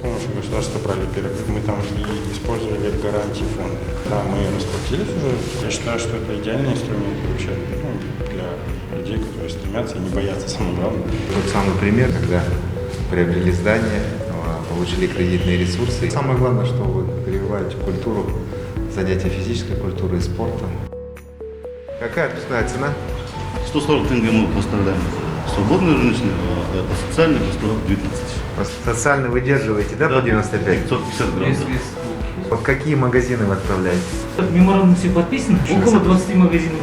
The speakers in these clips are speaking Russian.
помощью государства брали перерыв, мы там и использовали гарантии фонда. Да, мы расплатились уже. Я считаю, что это идеальный инструмент вообще для людей, которые стремятся и не боятся, самое главное. Тот самый пример, когда приобрели здание, получили кредитные ресурсы. Самое главное, что вы прививаете культуру, занятия физической культурой и спортом. Какая отпускная цена? 140 тенге мы поставляем свободный рыночный, а это социальный по 119. Социально выдерживаете, да, по 95? 550 грамм. Вот какие магазины вы отправляете? Меморандум все подписан, около 20 магазинов.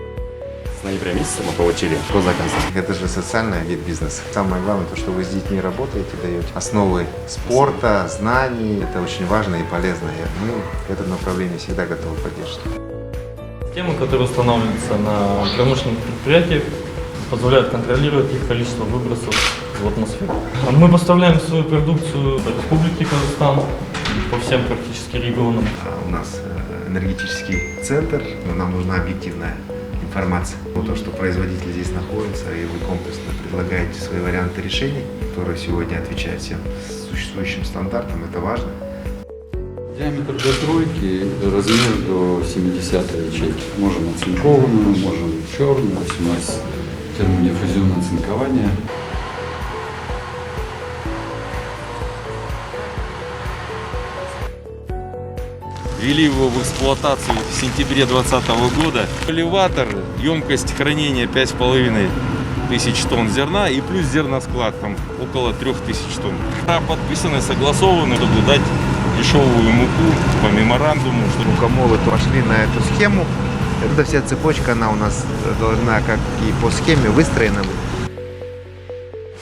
С ноября месяца мы получили госзаказ. Это же социальный вид бизнеса. Самое главное, то, что вы с детьми работаете, даете основы спорта, знаний. Это очень важно и полезно. И мы это направление всегда готовы поддерживать. Системы, которые устанавливаются на промышленных предприятиях, позволяют контролировать их количество выбросов в атмосферу. Мы поставляем свою продукцию в Республике Казахстан по всем практически регионам. У нас энергетический центр, но нам нужна объективная информация. То, что производитель здесь находится, и вы комплексно предлагаете свои варианты решений, которые сегодня отвечают всем существующим стандартам, это важно. Диаметр достройки, размер до 70 ячейки. Можем оцинкованную, можем черную, смесь термодиффузионное оцинкование. Ввели его в эксплуатацию в сентябре 2020 года. Элеватор, емкость хранения 5500 тонн зерна и плюс зерносклад, там около 3000 тонн. Подписаны, согласованы, чтобы дать дешевую муку по меморандуму. Мукомолы пошли на эту схему. Эта вся цепочка, она у нас должна, как и по схеме, выстроена быть.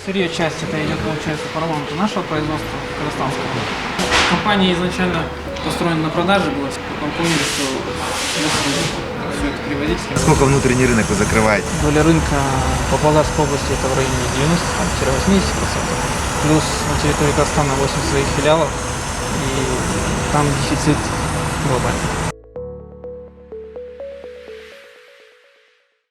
Сырье часть это идет, получается, по ремонту нашего производства казахстанского. Компания изначально построена на продаже была, потом поняли, что все это приводить. Сколько внутренний рынок вы закрываете? Доля рынка по Павлодарской области это в районе 90-80%. Плюс на территории Казахстана 8 своих филиалов, и там дефицит глобальный.